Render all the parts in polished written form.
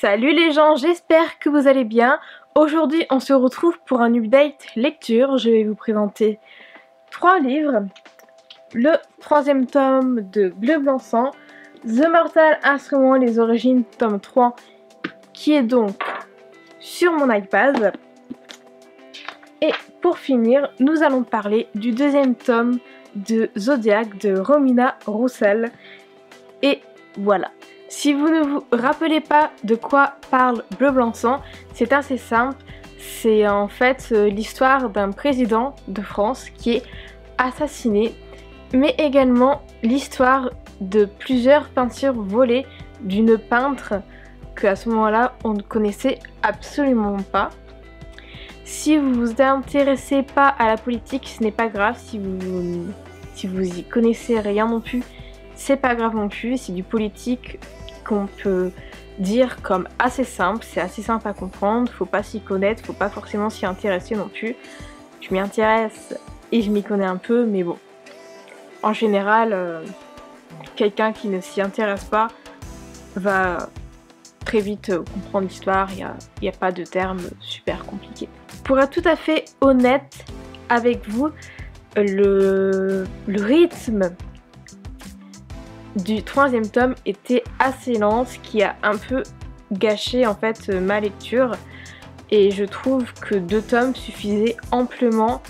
Salut les gens, j'espère que vous allez bien. Aujourd'hui on se retrouve pour un update lecture. Je vais vous présenter 3 livres. Le 3e tome de Bleu Blanc Sang, The Mortal Instrument, les origines, tome 3, qui est donc sur mon iPad. Et pour finir, nous allons parler du 2e tome de Zodiac de Romina Roussel. Et voilà. Si vous ne vous rappelez pas de quoi parle Bleu Blanc Sang, c'est assez simple. C'est en fait l'histoire d'un président de France qui est assassiné, mais également l'histoire de plusieurs peintures volées d'une peintre qu'à ce moment-là on ne connaissait absolument pas. Si vous vous intéressez pas à la politique, ce n'est pas grave. Si vous y connaissez rien non plus, c'est pas grave non plus. C'est du politique qu'on peut dire comme assez simple, c'est assez simple à comprendre, faut pas s'y connaître, faut pas forcément s'y intéresser non plus. Je m'y intéresse et je m'y connais un peu, mais bon, en général, quelqu'un qui ne s'y intéresse pas va très vite comprendre l'histoire, il n'y a pas de termes super compliqués. Pour être tout à fait honnête avec vous, le rythme du 3e tome était assez lent, ce qui a un peu gâché en fait ma lecture, et je trouve que 2 tomes suffisaient amplement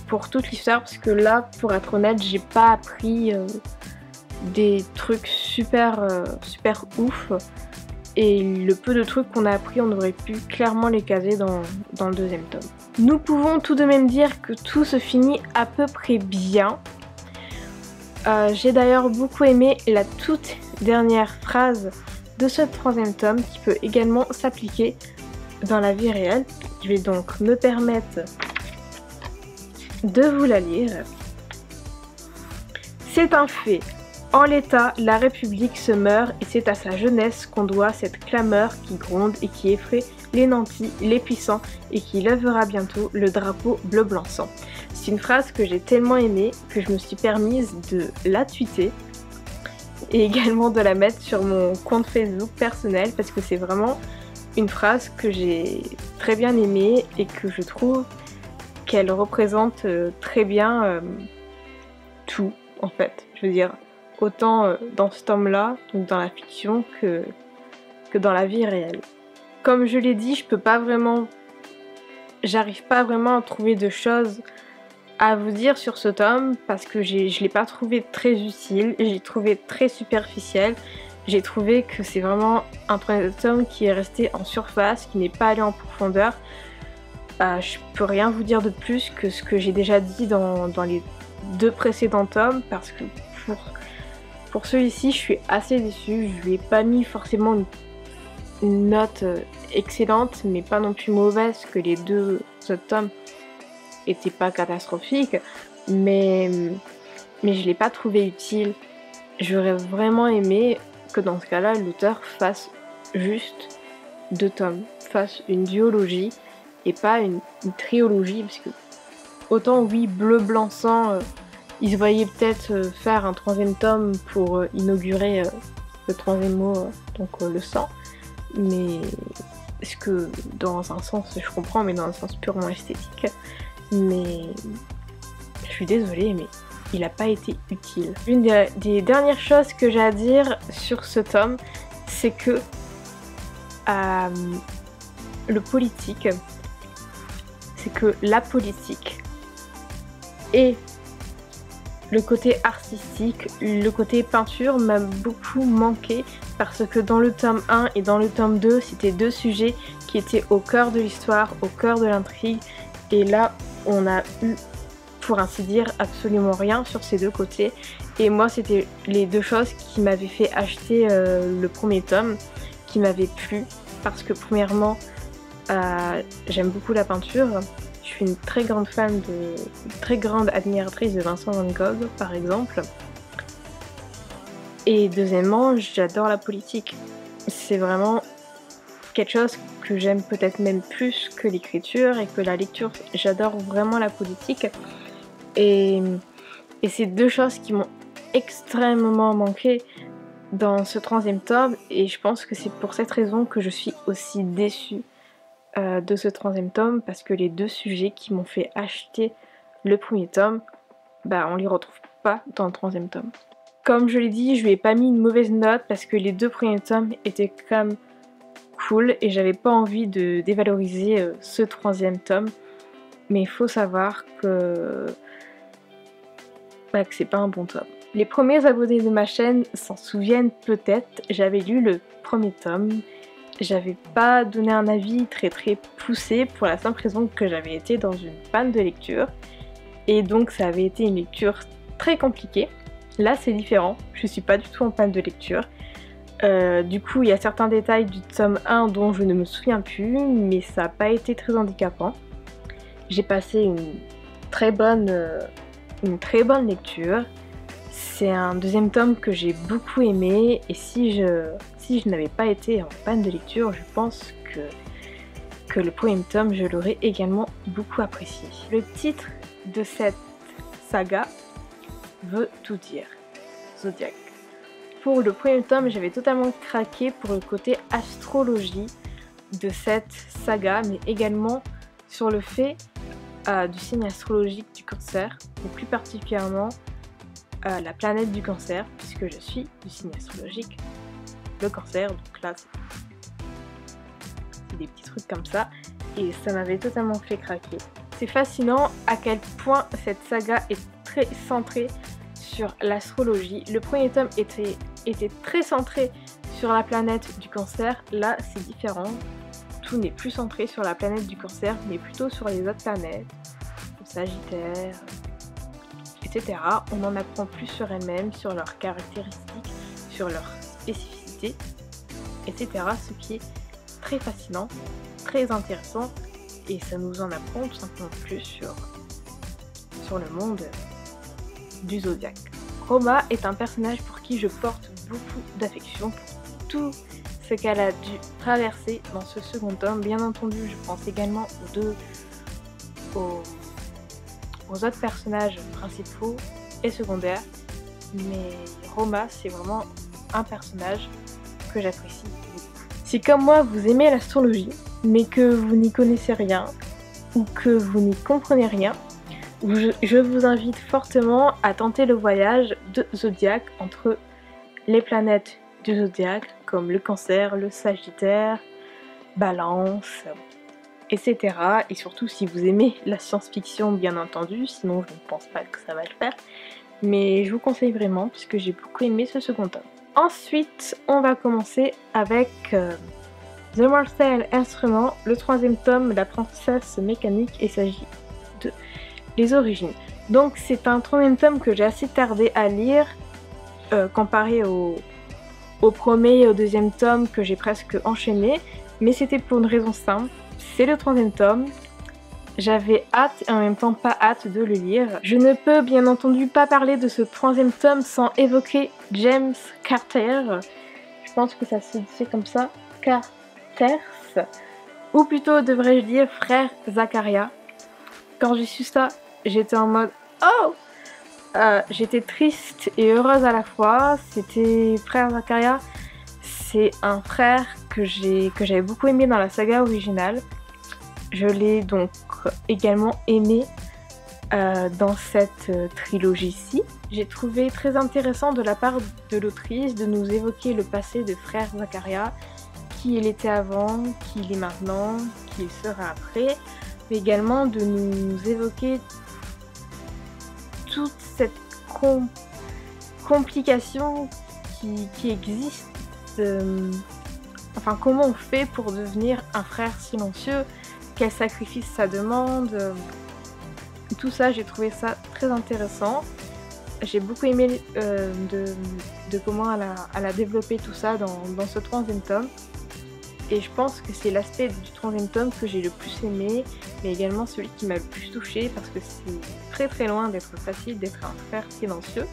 pour toute l'histoire, parce que là, pour être honnête, j'ai pas appris des trucs super ouf, et le peu de trucs qu'on a appris, on aurait pu clairement les caser dans le 2e tome. Nous pouvons tout de même dire que tout se finit à peu près bien. J'ai d'ailleurs beaucoup aimé la toute dernière phrase de ce 3e tome qui peut également s'appliquer dans la vie réelle. Je vais donc me permettre de vous la lire. C'est un fait. En l'état, la République se meurt et c'est à sa jeunesse qu'on doit cette clameur qui gronde et qui effraie les nantis, les puissants et qui lèvera bientôt le drapeau bleu blanc sang. C'est une phrase que j'ai tellement aimée que je me suis permise de la tweeter et également de la mettre sur mon compte Facebook personnel, parce que c'est vraiment une phrase que j'ai très bien aimée et que je trouve qu'elle représente très bien tout en fait. Je veux dire, autant dans ce tome-là, donc dans la fiction, que dans la vie réelle. Comme je l'ai dit, j'arrive pas vraiment à trouver de choses à vous dire sur ce tome, parce que je l'ai pas trouvé très utile, j'ai trouvé très superficiel. J'ai trouvé que c'est vraiment un 3e tome qui est resté en surface, qui n'est pas allé en profondeur. Je peux rien vous dire de plus que ce que j'ai déjà dit dans les 2 précédents tomes, parce que pour celui-ci je suis assez déçue. Je lui ai pas mis forcément une note excellente, mais pas non plus mauvaise, que les 2 autres tomes étaient pas catastrophiques, mais je l'ai pas trouvé utile. J'aurais vraiment aimé que dans ce cas-là, l'auteur fasse juste 2 tomes, fasse une duologie et pas une trilogie, parce que autant oui, Bleu Blanc Sang, il se voyait peut-être faire un 3e tome pour inaugurer le 3e mot, donc le sang, mais ce que dans un sens je comprends, mais dans un sens purement esthétique, mais je suis désolée, mais il n'a pas été utile. Une des dernières choses que j'ai à dire sur ce tome, c'est que la politique et le côté artistique, le côté peinture m'a beaucoup manqué, parce que dans le tome 1 et dans le tome 2, c'était 2 sujets qui étaient au cœur de l'histoire, au cœur de l'intrigue, et là on a eu, pour ainsi dire, absolument rien sur ces 2 côtés. Et moi, c'était les 2 choses qui m'avaient fait acheter le 1er tome, qui m'avaient plu, parce que premièrement, j'aime beaucoup la peinture. Je suis une très grande fan, très grande admiratrice de Vincent van Gogh par exemple. Et deuxièmement, j'adore la politique. C'est vraiment quelque chose que j'aime peut-être même plus que l'écriture et que la lecture. J'adore vraiment la politique. Et c'est 2 choses qui m'ont extrêmement manqué dans ce troisième tome et je pense que c'est pour cette raison que je suis aussi déçue de ce troisième tome, parce que les deux sujets qui m'ont fait acheter le premier tome, bah on les retrouve pas dans le troisième tome. Comme je l'ai dit, je lui ai pas mis une mauvaise note parce que les deux premiers tomes étaient quand même cool et j'avais pas envie de dévaloriser ce troisième tome, mais il faut savoir que c'est pas un bon tome. Les premiers abonnés de ma chaîne s'en souviennent peut-être, j'avais lu le premier tome, j'avais pas donné un avis très poussé pour la simple raison que j'avais été dans une panne de lecture et donc ça avait été une lecture très compliquée. Là c'est différent, je suis pas du tout en panne de lecture. Du coup il y a certains détails du tome 1 dont je ne me souviens plus, mais ça n'a pas été très handicapant. J'ai passé une très bonne lecture. C'est un deuxième tome que j'ai beaucoup aimé et si je n'avais pas été en panne de lecture, je pense que le premier tome je l'aurais également beaucoup apprécié. Le titre de cette saga veut tout dire, Zodiac. Pour le premier tome, j'avais totalement craqué pour le côté astrologie de cette saga, mais également sur le fait du signe astrologique du Cancer, et plus particulièrement la planète du Cancer, puisque je suis du signe astrologique le Cancer, donc là c'est des petits trucs comme ça, et ça m'avait totalement fait craquer. C'est fascinant à quel point cette saga est très centrée sur l'astrologie. Le premier tome était très centré sur la planète du Cancer, là c'est différent. Tout n'est plus centré sur la planète du Cancer, mais plutôt sur les autres planètes, le Sagittaire, etc. On en apprend plus sur elles-mêmes, sur leurs caractéristiques, sur leurs spécificités, etc. Ce qui est très fascinant, très intéressant, et ça nous en apprend tout simplement plus sur le monde du Zodiac. Roma est un personnage pour qui je porte beaucoup d'affection pour tout ce qu'elle a dû traverser dans ce second tome. Bien entendu, je pense également aux autres personnages principaux et secondaires, mais Roma c'est vraiment un personnage que j'apprécie beaucoup. Si comme moi vous aimez l'astrologie, mais que vous n'y connaissez rien, ou que vous n'y comprenez rien, je vous invite fortement à tenter le voyage de Zodiac entre les planètes du Zodiac comme le Cancer, le Sagittaire, Balance, etc. Et surtout si vous aimez la science-fiction bien entendu, sinon je ne pense pas que ça va le faire. Mais je vous conseille vraiment puisque j'ai beaucoup aimé ce second tome. Ensuite on va commencer avec The Mortal Instrument, le troisième tome, La princesse mécanique, et il s'agit de Les origines. Donc c'est un troisième tome que j'ai assez tardé à lire comparé au premier et au deuxième tome que j'ai presque enchaîné, mais c'était pour une raison simple, c'est le troisième tome. J'avais hâte et en même temps pas hâte de le lire. Je ne peux bien entendu pas parler de ce troisième tome sans évoquer James Carter. Je pense que ça se dit comme ça, Carters, ou plutôt devrais-je dire frère Zacharia. Quand j'ai su ça, j'étais en mode oh, j'étais triste et heureuse à la fois. C'était frère Zacharia, c'est un frère que j'avais beaucoup aimé dans la saga originale. Je l'ai donc également aimé dans cette trilogie-ci. J'ai trouvé très intéressant de la part de l'autrice de nous évoquer le passé de frère Zacharia, qui il était avant, qui il est maintenant, qui il sera après, mais également de nous évoquer toute cette complication qui existe. Enfin, comment on fait pour devenir un frère silencieux, quel sacrifice ça demande, tout ça, j'ai trouvé ça très intéressant. J'ai beaucoup aimé de comment elle a développé tout ça dans ce troisième tome. Et je pense que c'est l'aspect du troisième tome que j'ai le plus aimé, mais également celui qui m'a le plus touchée, parce que c'est très loin d'être facile d'être un frère silencieux,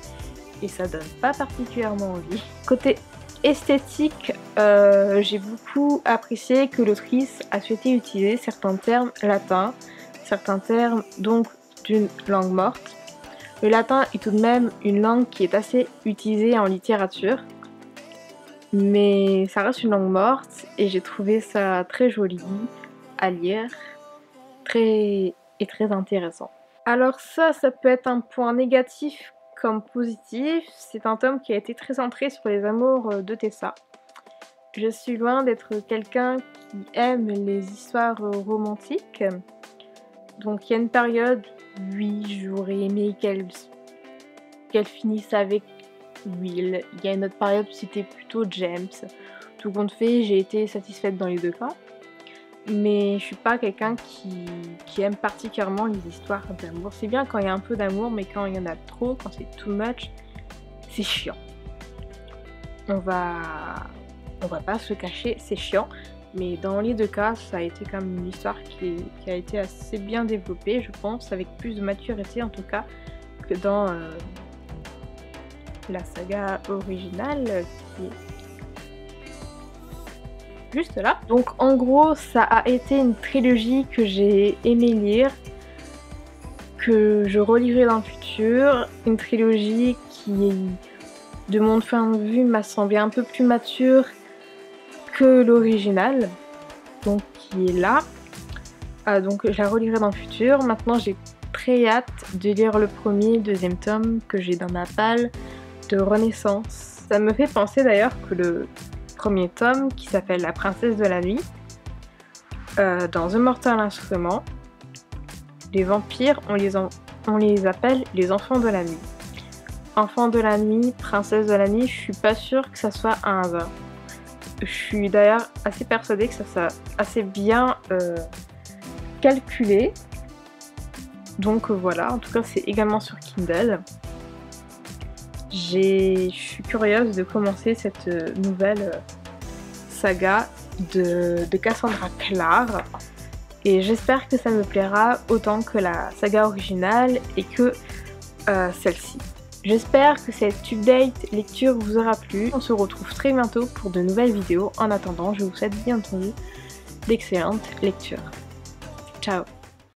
et ça donne pas particulièrement envie. Côté esthétique, j'ai beaucoup apprécié que l'autrice a souhaité utiliser certains termes latins, certains termes donc d'une langue morte. Le latin est tout de même une langue qui est assez utilisée en littérature, mais ça reste une langue morte et j'ai trouvé ça très joli à lire, très intéressant. Alors ça peut être un point négatif comme positif. C'est un tome qui a été très centré sur les amours de Tessa. Je suis loin d'être quelqu'un qui aime les histoires romantiques. Donc il y a une période, oui, j'aurais aimé qu'elle finisse avec Will. Il y a une autre période où c'était plutôt James. Tout compte fait, j'ai été satisfaite dans les deux cas. Mais je suis pas quelqu'un qui aime particulièrement les histoires d'amour. C'est bien quand il y a un peu d'amour, mais quand il y en a trop, quand c'est too much, c'est chiant. On va pas se cacher, c'est chiant. Mais dans les deux cas, ça a été quand même une histoire qui a été assez bien développée, je pense, avec plus de maturité en tout cas que dans la saga originale qui est juste là. Donc en gros, ça a été une trilogie que j'ai aimé lire, que je relirai dans le futur. Une trilogie qui, de mon point de vue, m'a semblé un peu plus mature que l'original, donc qui est là. Donc je la relirai dans le futur. Maintenant j'ai très hâte de lire le premier, deuxième tome que j'ai dans ma palle de Renaissance. Ça me fait penser d'ailleurs que le premier tome qui s'appelle La Princesse de la Nuit, dans The Mortal Instrument, les vampires on les appelle les enfants de la nuit. Enfants de la nuit, princesse de la nuit, je suis pas sûre que ça soit un hasard. Je suis d'ailleurs assez persuadée que ça soit assez bien calculé. Donc voilà, en tout cas c'est également sur Kindle. Je suis curieuse de commencer cette nouvelle saga de Cassandra Clare et j'espère que ça me plaira autant que la saga originale et que celle-ci. J'espère que cette update lecture vous aura plu. On se retrouve très bientôt pour de nouvelles vidéos. En attendant, je vous souhaite bien entendu d'excellentes lectures. Ciao!